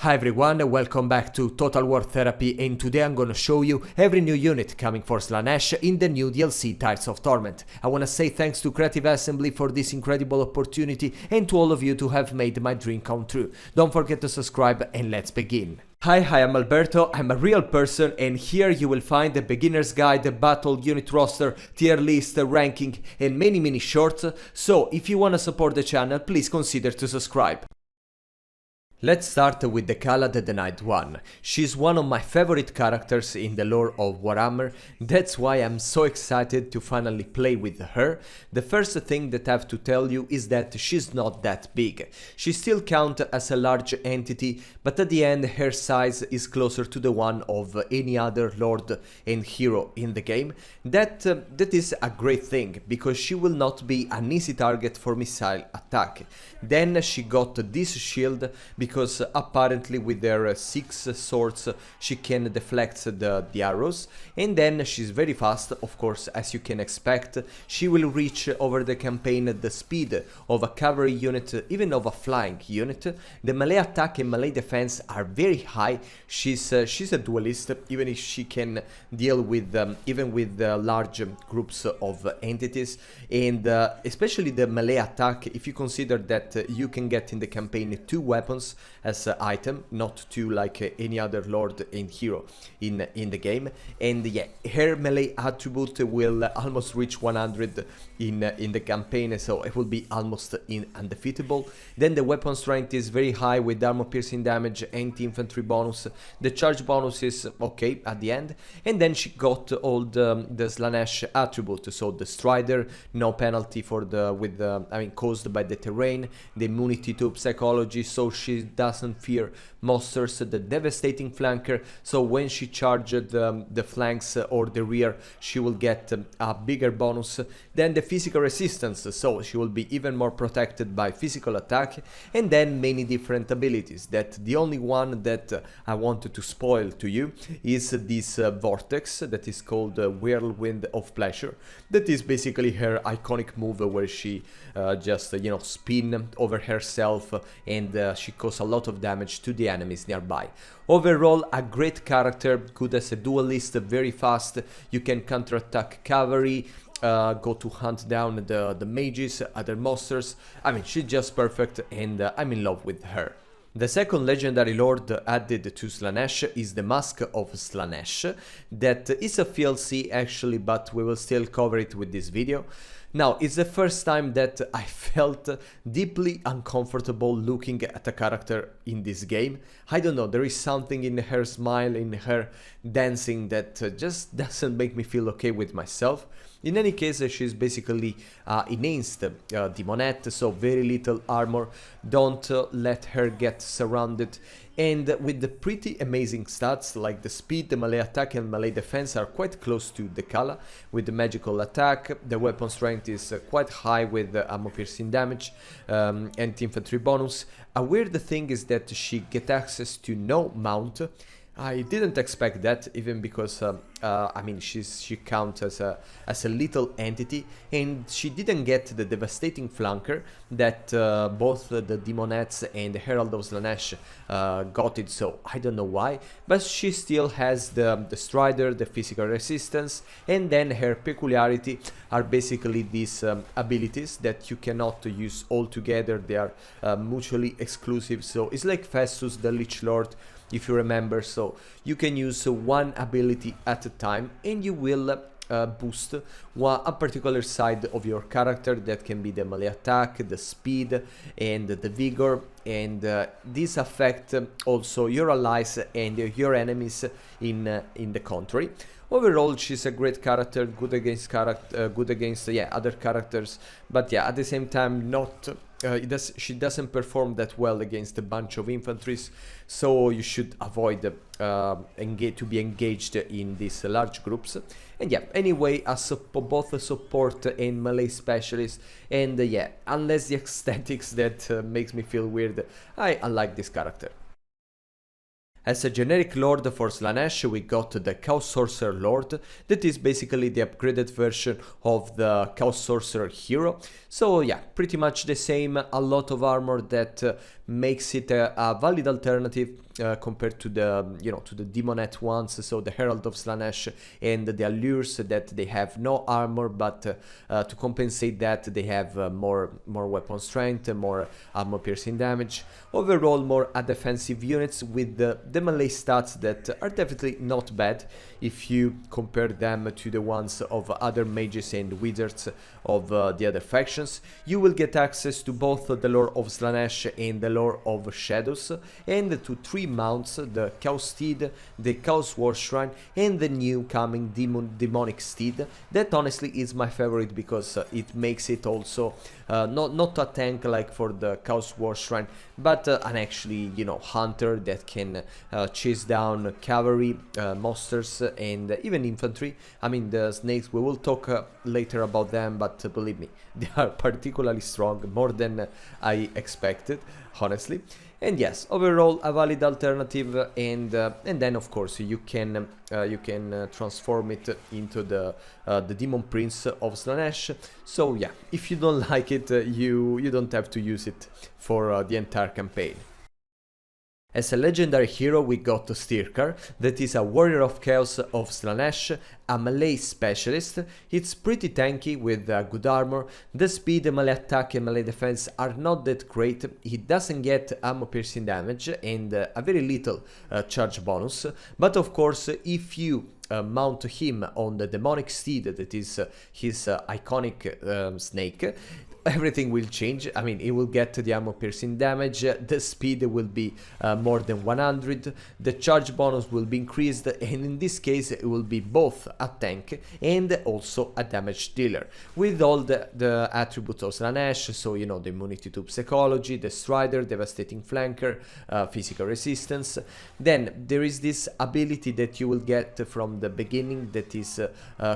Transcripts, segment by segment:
Hi everyone, welcome back to Total War Therapy, and today I'm gonna show you every new unit coming for Slaanesh in the new DLC Tides of Torment. I wanna say thanks to Creative Assembly for this incredible opportunity and to all of you to have made my dream come true. Don't forget to subscribe and let's begin. Hi, I'm Alberto, I'm a real person, and here you will find the beginner's guide, the battle unit roster, tier list, ranking and many shorts, so if you wanna support the channel, please consider to subscribe. Let's start with Dechala the Denied One. She's one of my favorite characters in the lore of Warhammer, that's why I'm so excited to finally play with her. The first thing that I have to tell you is that she's not that big. She still counts as a large entity, but at the end her size is closer to the one of any other lord and hero in the game. That is a great thing, because she will not be an easy target for missile attack. Then she got this shield, because apparently with their 6 swords she can deflect the arrows, and then she's very fast, of course, as you can expect. She will reach over the campaign the speed of a cavalry unit, even of a flying unit. The melee attack and melee defense are very high. She's a duelist, even if she can deal with even with large groups of entities, and especially the melee attack, if you consider that you can get in the campaign 2 weapons as an item, not 2 like any other lord and hero in the game. And yeah, her melee attribute will almost reach 100 in the campaign, so it will be almost undefeatable. Then the weapon strength is very high with armor piercing damage, anti-infantry bonus. The charge bonus is okay at the end, and then she got all the Slaanesh attribute, so the Strider, no penalty for caused by the terrain, the immunity to psychology, so she doesn't fear monsters, the devastating flanker, so when she charged the flanks or the rear she will get a bigger bonus. Then the physical resistance, so she will be even more protected by physical attack, and then many different abilities. That the only one that I wanted to spoil to you is this vortex that is called Whirlwind of Pleasure. That is basically her iconic move where she just spin over herself, and she causes a lot of damage to the enemies nearby. Overall, a great character, good as a duelist, very fast. You can counterattack cavalry, go to hunt down the mages, other monsters. I mean, she's just perfect, and I'm in love with her. The second legendary lord added to Slaanesh is the Masque of Slaanesh. That is a DLC actually, but we will still cover it with this video. Now, it's the first time that I felt deeply uncomfortable looking at a character in this game. I don't know, there is something in her smile, in her dancing, that just doesn't make me feel okay with myself. In any case, she's basically enhanced demonette, so very little armor. Don't let her get surrounded. And with the pretty amazing stats, like the speed, the melee attack and melee defense are quite close to Dechala. With the magical attack, the weapon strength is quite high with armor piercing damage, anti-infantry bonus. A weird thing is that she gets access to no mount. I didn't expect that, even because I mean, she counts as a little entity, and she didn't get the devastating flanker that both the Demonettes and the Herald of Slaanesh got it, so I don't know why, but she still has the Strider, the physical resistance, and then her peculiarity are basically these abilities that you cannot use all together. They are mutually exclusive, so it's like Festus the Lich Lord, if you remember, so you can use one ability at a time, and you will boost a particular side of your character. That can be the melee attack, the speed and the vigor, and these affect also your allies and your enemies in the country. Overall, she's a great character, good against other characters, but yeah, at the same time not she doesn't perform that well against a bunch of infantries, so you should avoid to be engaged in these large groups. And yeah, anyway, both a support and melee specialist, and yeah, unless the aesthetics that makes me feel weird, I like this character. As a generic lord for Slaanesh, we got the Chaos Sorcerer Lord, that is basically the upgraded version of the Chaos Sorcerer hero. So yeah, pretty much the same, a lot of armor that makes it a valid alternative compared to the to the Demonette ones, so the Herald of Slaanesh and the Allures, that they have no armor, but to compensate that they have more weapon strength, more armor piercing damage. Overall, more defensive units with the melee stats that are definitely not bad if you compare them to the ones of other mages and wizards of the other factions. You will get access to both the lore of Slaanesh and the lore of Shadows, and to 3 mounts, the Chaos Steed, the Chaos War Shrine, and the new coming Demonic Steed. That honestly is my favorite because it makes it also not a tank like for the Chaos War Shrine, but an actually hunter that can chase down cavalry, monsters, and even infantry. I mean, the snakes, we will talk later about them, but believe me, they are particularly strong, more than I expected, honestly. And yes, overall a valid alternative, and then of course you can transform it into the Demon Prince of Slaanesh. So yeah, if you don't like it, you don't have to use it for the entire campaign. As a legendary hero we got Styrkaar, that is a warrior of chaos of Slaanesh, a melee specialist. It's pretty tanky with good armor. The speed, melee attack and melee defense are not that great. He doesn't get armor piercing damage and a very little charge bonus, but of course if you mount him on the Demonic Steed, that is his iconic snake, everything will change. I mean, it will get the armor piercing damage, the speed will be more than 100, the charge bonus will be increased, and in this case it will be both a tank and also a damage dealer, with all the attributes of Slaanesh, so the immunity to psychology, the strider, devastating flanker, physical resistance. Then there is this ability that you will get from the beginning that is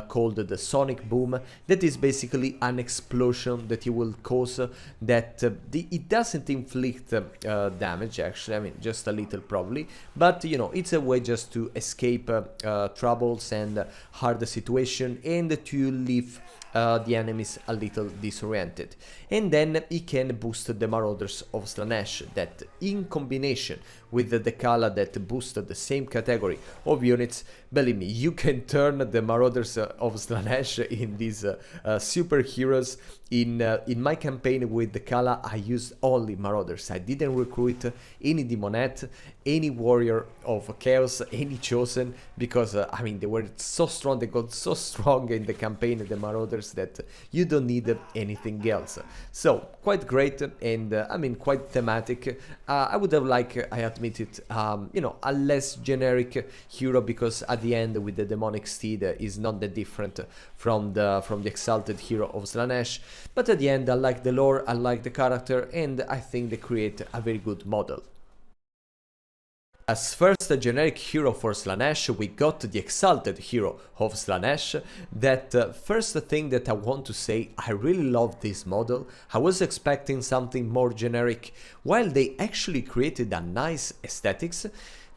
called the Sonic Boom, that is basically an explosion that you will cause that it doesn't inflict damage, actually. I mean, just a little probably, but it's a way just to escape troubles and hard situation and to leave the enemies a little disoriented. And then he can boost the Marauders of Slaanesh, that in combination with the Dechala that boosted the same category of units, believe me, you can turn the Marauders of Slaanesh in these superheroes. In my campaign with Dechala, I used only Marauders. I didn't recruit any Demonette, any Warrior of Chaos, any Chosen, because I mean, they were so strong, they got so strong in the campaign, the Marauders, that you don't need anything else. So quite great, and I mean, quite thematic. I would have liked, I admit it, a less generic hero, because at the end with the Demonic Steed is not that different from the Exalted hero of Slaanesh. But at the end I like the lore, I like the character, and I think they create a very good model. As first generic hero for Slaanesh, we got the Exalted hero of Slaanesh. That first thing that I want to say, I really love this model. I was expecting something more generic, while they actually created a nice aesthetics.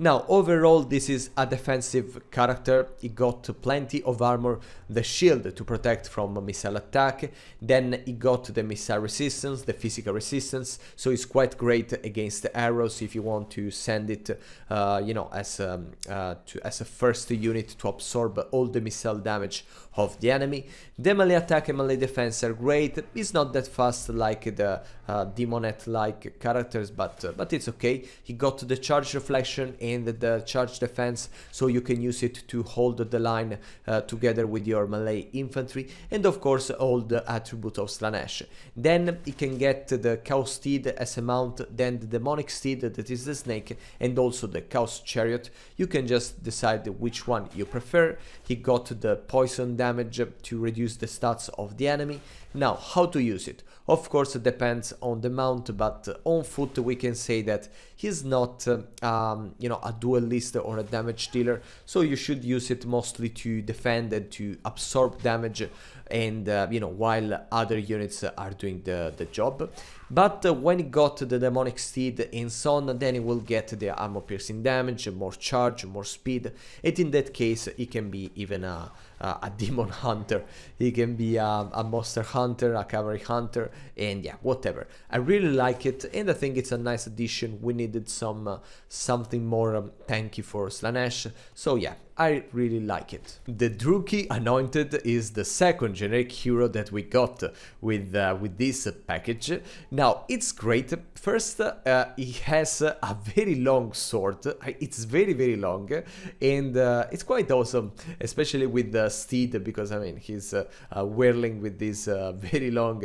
Now, overall, this is a defensive character. He got plenty of armor, the shield to protect from missile attack, then he got the missile resistance, the physical resistance, so it's quite great against the arrows if you want to send it, as a first unit to absorb all the missile damage of the enemy. The melee attack and melee defense are great. It's not that fast like the Demonette-like characters, but it's okay. He got the charge reflection and the charge defense, so you can use it to hold the line together with your melee infantry, and of course all the attributes of Slaanesh. Then he can get the Chaos Steed as a mount, then the Demonic Steed, that is the snake, and also the Chaos Chariot. You can just decide which one you prefer. He got the poison damage to reduce the stats of the enemy. Now, how to use it? Of course, it depends on the mount, but on foot we can say that he's not, a duelist or a damage dealer, so you should use it mostly to defend and to absorb damage, and while other units are doing the job. but when it got the demonic steed and so on, then it will get the armor piercing damage, more charge, more speed, and in that case it can be even a demon hunter, he can be a monster hunter, a cavalry hunter, and yeah, whatever. I really like it, and I think it's a nice addition. We needed something more tanky for Slaanesh, so yeah, I really like it. The Druchii Anointed is the second generic hero that we got with this package. Now, it's great. First, he has a very long sword. It's very long, and it's quite awesome, especially with the steed, because I mean he's whirling with this very long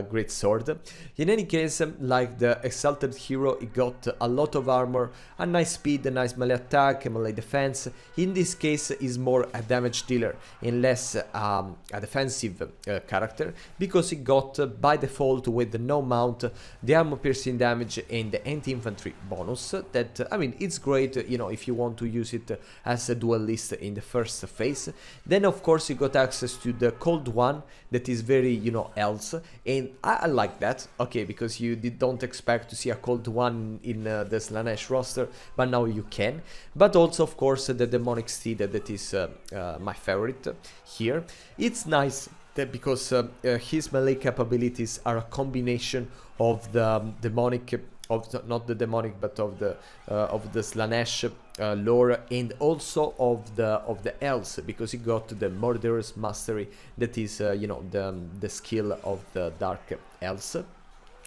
great sword. In any case, like the Exalted hero, he got a lot of armor, a nice speed, a nice melee attack, a melee defense. In this case, is more a damage dealer and less a defensive character, because he got by default with no mount the armor piercing damage and the anti-infantry bonus. That, I mean, it's great, you know, if you want to use it as a duelist in the first phase. Then of course you got access to the cold one that is very, you know, else, and I like that, okay, because you don't expect to see a cold one in the Slaanesh roster, but now you can. But also of course the demonic steed that is my favorite here. It's nice that because his melee capabilities are a combination of the demonic, not the demonic, but of the Slaanesh lore, and also of the elves, because he got the murderous mastery that is you know, the skill of the dark elves,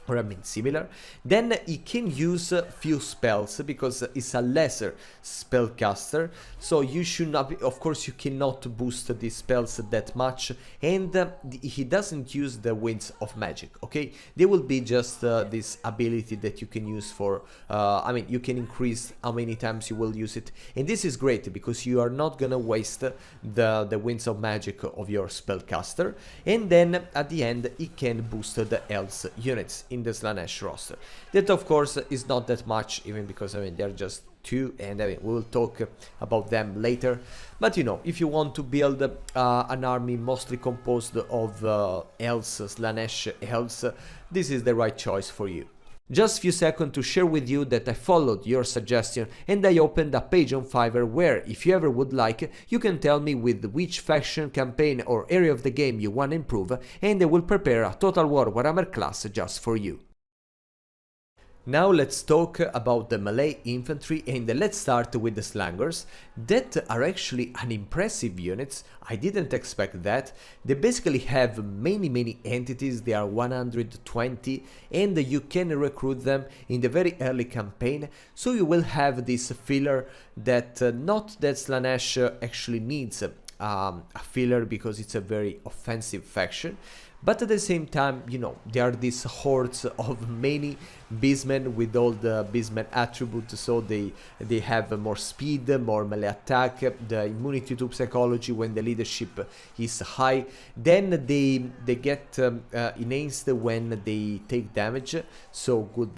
or I mean similar. Then he can use few spells because it's a lesser spellcaster, so you should not be, of course you cannot boost these spells that much, and he doesn't use the winds of magic, okay? They will be just this ability that you can use for I mean, you can increase how many times you will use it, and this is great because you are not gonna waste the winds of magic of your spellcaster. And then at the end he can boost the elves units in the Slaanesh roster. That of course is not that much, even because I mean they're just two, and I mean we'll talk about them later. But you know, if you want to build an army mostly composed of elves, Slaanesh elves, this is the right choice for you. Just a few seconds to share with you that I followed your suggestion and I opened a page on Fiverr where, if you ever would like, you can tell me with which faction, campaign or area of the game you want to improve, and I will prepare a Total War Warhammer class just for you. Now let's talk about the melee infantry, and let's start with the Slaangors, that are actually an impressive units. I didn't expect that. They basically have many entities, they are 120, and you can recruit them in the very early campaign, so you will have this filler that not that Slaanesh actually needs a filler because it's a very offensive faction. But at the same time, you know, there are these hordes of many beastmen with all the beastmen attributes, so they have more speed, more melee attack, the immunity to psychology when the leadership is high. Then they get enhanced when they take damage, so good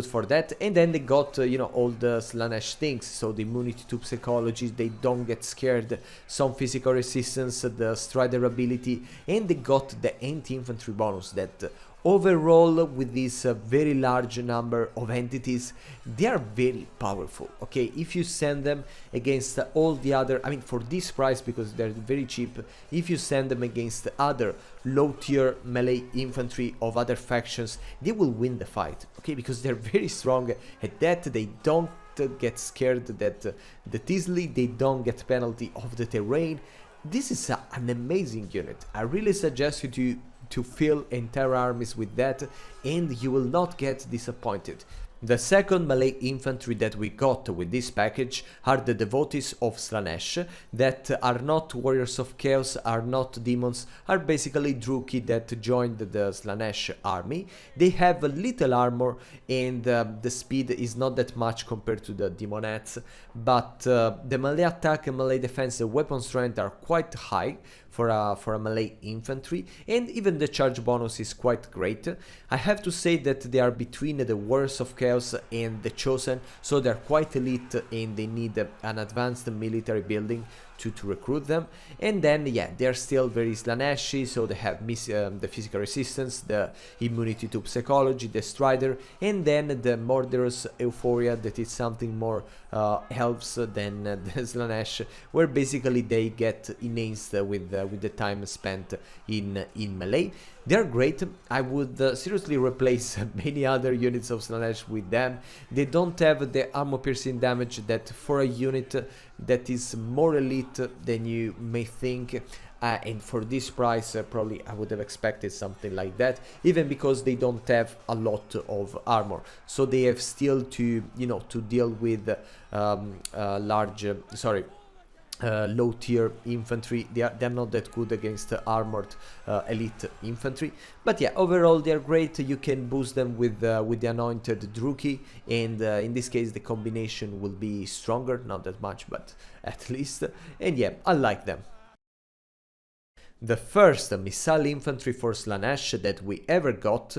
for that. And then they got you know, all the Slaanesh things, so the immunity to psychology, they don't get scared, some physical resistance, the strider ability, and they got the anti-infantry bonus that overall, with this very large number of entities, they are very powerful, okay? If you send them against all the other, I mean for this price, because they're very cheap, if you send them against other low tier melee infantry of other factions, they will win the fight, okay? Because they're very strong at that, they don't get scared that easily, they don't get penalty of the terrain. This is an amazing unit. I really suggest you to fill entire armies with that, and you will not get disappointed. The second melee infantry that we got with this package are the Devotees of Slaanesh, that are not warriors of chaos, are not demons, are basically Druchii that joined the Slaanesh army. They have a little armor, and the speed is not that much compared to the demonettes, but the melee attack and melee defense and weapon strength are quite high for a melee infantry, and even the charge bonus is quite great. I have to say that they are between the Warriors of Chaos and the Chosen, so they're quite elite and they need an advanced military building to recruit them. And then yeah, they're still very Slaaneshy, so they have the physical resistance, the immunity to psychology, the Strider, and then the Murderous Euphoria, that is something more elves than the Slaanesh, where basically they get enhanced with the time spent in melee. They're great. I would seriously replace many other units of Slaanesh with them. They don't have the armor piercing damage that for a unit that is more elite than you may think. And for this price, probably I would have expected something like that, even because they don't have a lot of armor. So they have still to, you know, to deal with low tier infantry. They're not that good against armored elite infantry, but yeah, overall they're great. You can boost them with the anointed Druchii, and in this case the combination will be stronger, not that much, but at least. And yeah, I like them. The first missile infantry for Slaanesh that we ever got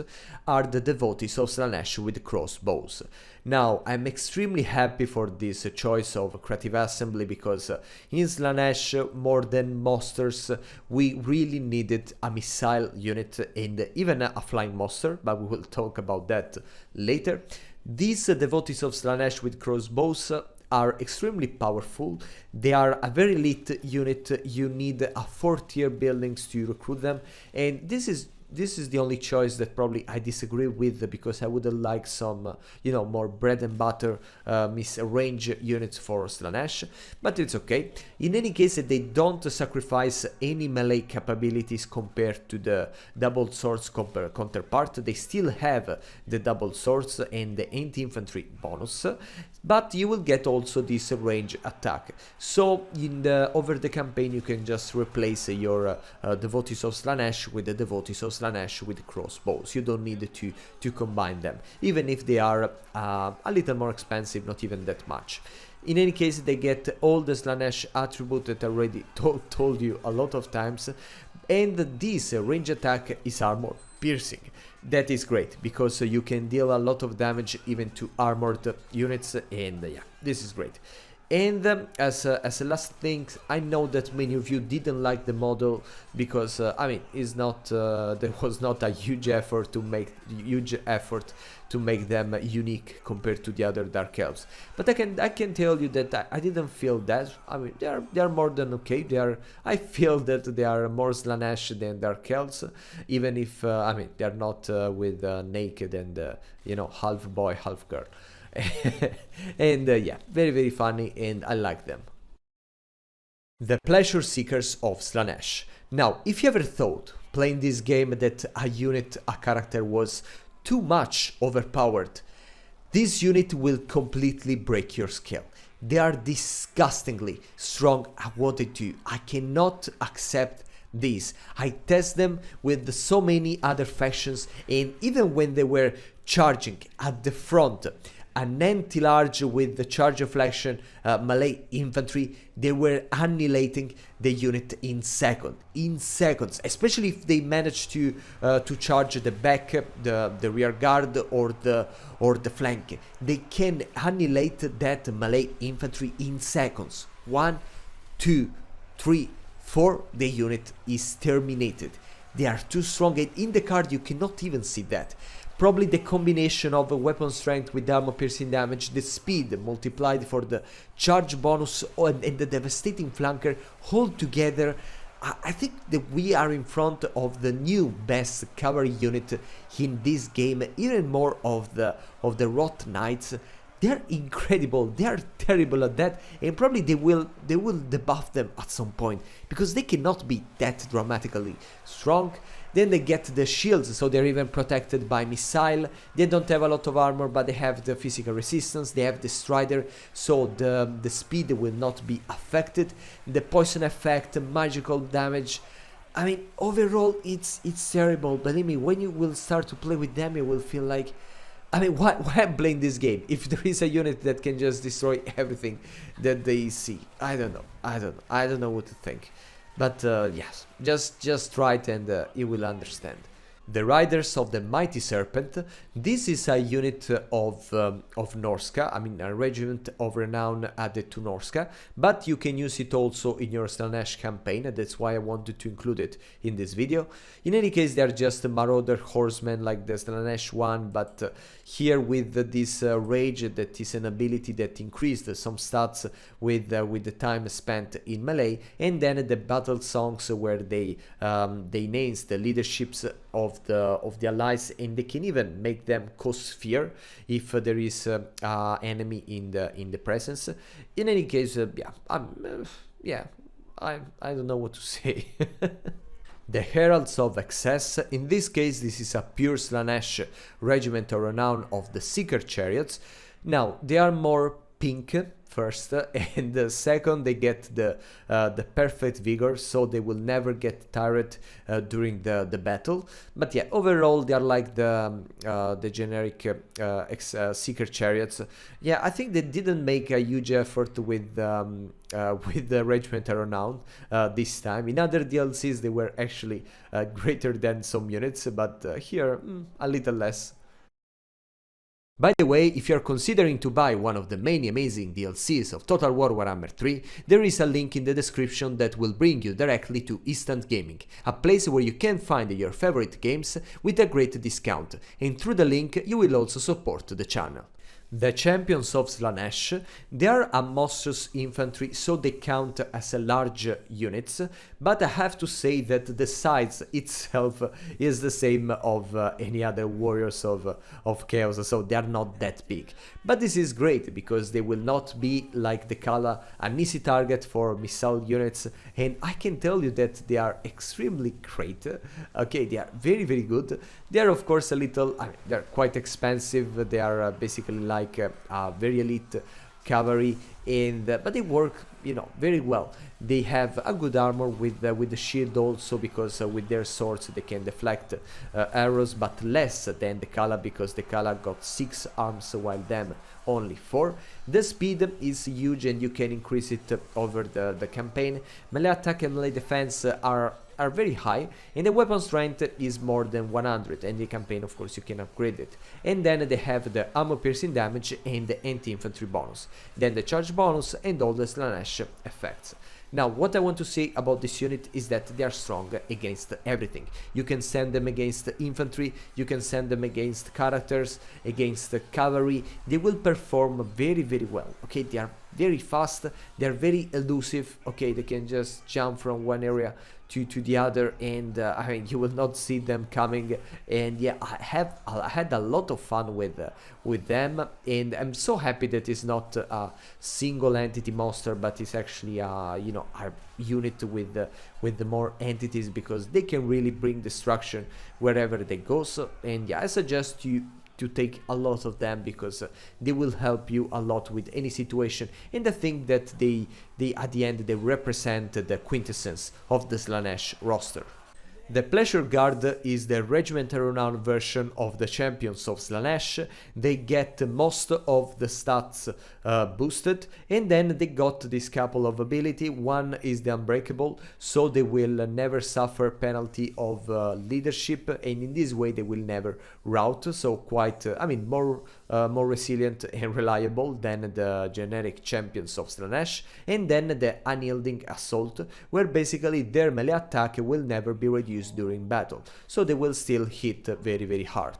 are the Devotees of Slaanesh with Crowssbows. Now, I'm extremely happy for this choice of Creative Assembly, because in Slaanesh, more than monsters, we really needed a missile unit and even a flying monster, but we will talk about that later. These Devotees of Slaanesh with Crowssbows are extremely powerful. They are a very elite unit. You need a 4-tier buildings to recruit them, and this is the only choice that probably I disagree with, because I would like some you know, more bread and butter range units for Slaanesh, but it's okay. In any case, they don't sacrifice any melee capabilities compared to the double swords counterpart. They still have the double swords and the anti-infantry bonus, but you will get also this range attack. So over the campaign you can just replace your Devotees of Slaanesh with the Devotees of Slaanesh with Crowssbows. You don't need to combine them, even if they are a little more expensive, not even that much. In any case, they get all the Slaanesh attribute that I already told you a lot of times, and this range attack is armor piercing. That is great, because you can deal a lot of damage even to armored units, and yeah, this is great. And as a last thing, I know that many of you didn't like the model, because I mean, it's not there was not a huge effort to make them unique compared to the other Dark Elves. But I can tell you that I didn't feel that. I mean, they are more than okay. I feel that they are more Slaanesh than Dark Elves, even if I mean, they are not with naked and you know, half boy half girl. And yeah, very very funny, and I like them. The Pleasureseekers of Slaanesh. Now, if you ever thought playing this game that a character was too much overpowered, this unit will completely break your scale. They are disgustingly strong at what they do. I cannot accept this. I test them with so many other factions, and even when they were charging at the front, an anti-large with the charge reflection melee infantry, they were annihilating the unit in seconds, especially if they managed to charge the back, the rear guard, or the flank. They can annihilate that melee infantry in seconds. 1, 2, 3, 4, the unit is terminated. They are too strong, and in the card you cannot even see that. Probably the combination of weapon strength with armor piercing damage, the speed multiplied for the charge bonus, and the devastating flanker, all together, I think that we are in front of the new best cavalry unit in this game, even more of the Rot Knights. They're incredible, they are terrible at that, and probably they will debuff them at some point, because they cannot be that dramatically strong. Then they get the shields, so they're even protected by missile. They don't have a lot of armor, but they have the physical resistance. They have the Strider, so the speed will not be affected. The poison effect, magical damage. I mean, overall, it's terrible. Believe me, when you will start to play with them, you will feel like, I mean, why I'm playing this game if there is a unit that can just destroy everything that they see? I don't know what to think. But yes, just try it and you will understand. The Riders of the Mighty Serpent. This is a unit of Norska, I mean a regiment of renown added to Norska, but you can use it also in your Slaanesh campaign, and that's why I wanted to include it in this video. In any case, they are just a marauder horsemen like the Slaanesh one, but here with this rage, that is an ability that increased some stats with the time spent in melee, and then the battle songs where they names the leaderships of the allies, and they can even make them cause fear if there is enemy in the presence. In any case, I don't know what to say. The Heralds of Excess. In this case, this is a pure Slaanesh regiment of renown of the Seeker Chariots. Now they are more pink first, and second, they get the perfect vigor, so they will never get tired during the battle. But yeah, overall they are like the generic Seeker Chariots. Yeah, I think they didn't make a huge effort with the Regiment of Renown this time. In other DLCs they were actually greater than some units, but here a little less. By the way, if you are considering to buy one of the many amazing DLCs of Total War Warhammer 3, there is a link in the description that will bring you directly to Instant Gaming, a place where you can find your favorite games with a great discount, and through the link you will also support the channel. The Champions of Slaanesh, they are a monstrous infantry, so they count as a large units, but I have to say that the size itself is the same of any other warriors of chaos, so they are not that big. But this is great because they will not be like Dechala, an easy target for missile units, and I can tell you that they are extremely great. Okay, they are very good. They are of course a little, I mean, they are quite expensive. They are basically like very elite cavalry, and but they work, you know, very well. They have a good armor with the shield also, because with their swords they can deflect arrows, but less than Dechala, because Dechala got 6 arms while them only 4. The speed is huge and you can increase it over the campaign. Melee attack and melee defense are very high, and the weapon strength is more than 100, and the campaign of course you can upgrade it. And then they have the armor piercing damage and the anti-infantry bonus, then the charge bonus and all the Slaanesh effects. Now what I want to say about this unit is that they are strong against everything. You can send them against infantry, you can send them against characters, against cavalry. They will perform very well. Okay, they are very fast, they are very elusive. Okay, they can just jump from one area to the other, and I mean, you will not see them coming. And yeah, I had a lot of fun with them, and I'm so happy that it's not a single entity monster, but it's actually a unit with the more entities, because they can really bring destruction wherever they go. So, and yeah, I suggest you to take a lot of them, because they will help you a lot with any situation, and I think that they at the end they represent the quintessence of the Slaanesh roster. The Pleasure Guard is the Regiment Renown version of the Champions of Slaanesh. They get most of the stats boosted, and then they got this couple of ability. One is the Unbreakable, so they will never suffer penalty of leadership, and in this way they will never rout, so quite, I mean, more resilient and reliable than the generic Champions of Slaanesh. And then the Unyielding Assault, where basically their melee attack will never be reduced during battle, so they will still hit very hard.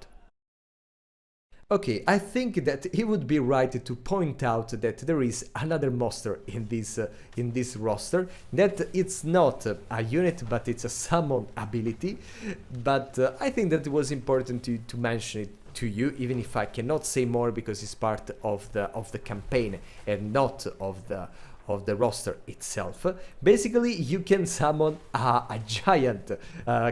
Okay, I think that it would be right to point out that there is another monster in this roster, that it's not a unit but it's a summon ability, but I think that it was important to mention it to you, even if I cannot say more because it's part of the campaign and not of the roster itself. Basically, you can summon a giant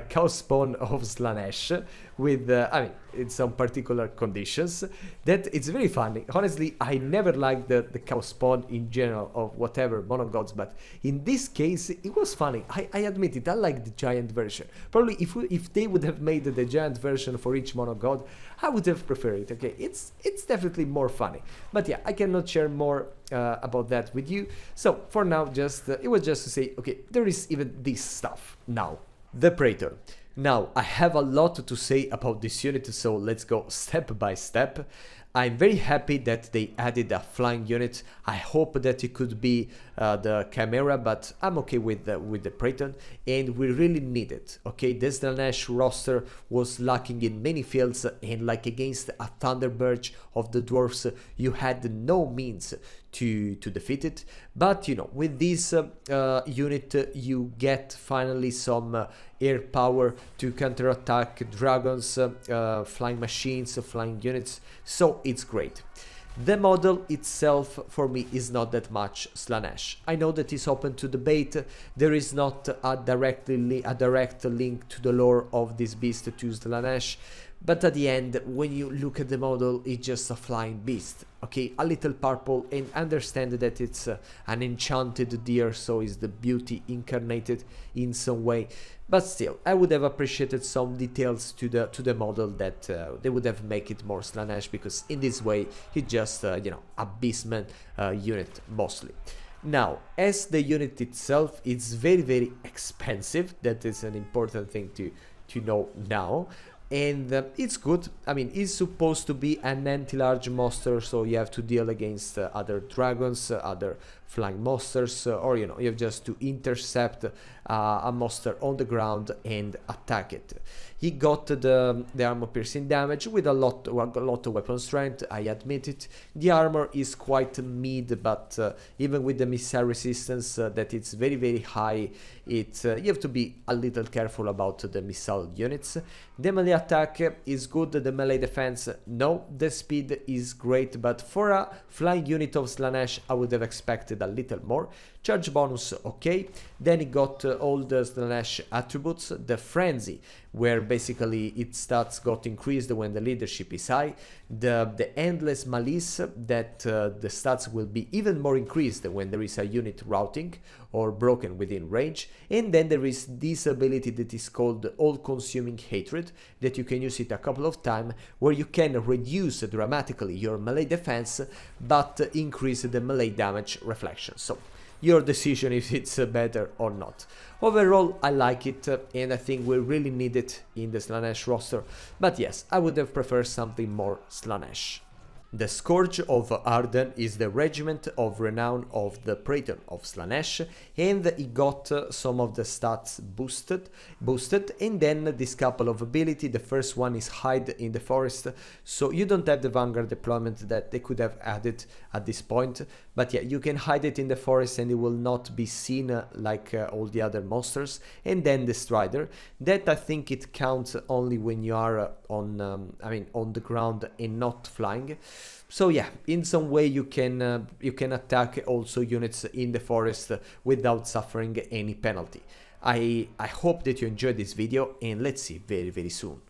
cow spawn of Slaanesh with, I mean, in some particular conditions. That it's very funny. Honestly, I never liked the cow spawn in general of whatever monogods, but in this case, it was funny. I admit it. I like the giant version. Probably if they would have made the giant version for each monogod, I would have preferred it. Okay, it's definitely more funny. But yeah, I cannot share more about that with you. So for now, just it was just to say, okay, there is even this stuff now. The Preyton. Now, I have a lot to say about this unit, so let's go step by step. I'm very happy that they added a flying unit. I hope that it could be the Chimera, but I'm okay with the Preyton, and we really need it. Okay, this Slaanesh roster was lacking in many fields, and like against a Thunderbird of the dwarves, you had no means to defeat it. But you know, with this unit, you get finally some air power to counterattack dragons, flying machines, flying units, so it's great. The model itself for me is not that much Slaanesh. I know that it's open to debate. There is not a direct link to the lore of this beast to Slaanesh, but at the end, when you look at the model, it's just a flying beast. Okay, a little purple, and understand that it's an enchanted deer, so is the beauty incarnated in some way. But still, I would have appreciated some details to the model that they would have make it more Slaanesh, because in this way it's just you know, a beastman unit mostly. Now, as the unit itself, it's very expensive. That is an important thing to know now. And it's good. I mean, it's supposed to be an anti-large monster, so you have to deal against other dragons, other flying monsters, or you know, you have just to intercept a monster on the ground and attack it. He got the armor piercing damage with a lot of weapon strength, I admit it. The armor is quite mid, but even with the missile resistance that it's very high, you have to be a little careful about the missile units. The melee attack is good, the melee defense no, the speed is great, but for a flying unit of Slaanesh I would have expected a little more. Charge bonus okay, then it got all the Slaanesh attributes. The frenzy, where basically its stats got increased when the leadership is high. The endless malice, that the stats will be even more increased when there is a unit routing or broken within range. And then there is this ability that is called all-consuming hatred, that you can use it a couple of times, where you can reduce dramatically your melee defense but increase the melee damage reflection. So your decision if it's better or not. Overall, I like it, and I think we really need it in the Slaanesh roster, but yes, I would have preferred something more Slaanesh. The Scourge of Arden is the regiment of renown of the Preyton of Slaanesh, and it got some of the stats boosted, and then this couple of ability. The first one is hide in the forest, so you don't have the vanguard deployment that they could have added at this point, but yeah, you can hide it in the forest and it will not be seen like all the other monsters. And then the Strider, that I think it counts only when you are on the ground and not flying. So yeah, in some way you can attack also units in the forest without suffering any penalty. I hope that you enjoyed this video, and let's see very soon.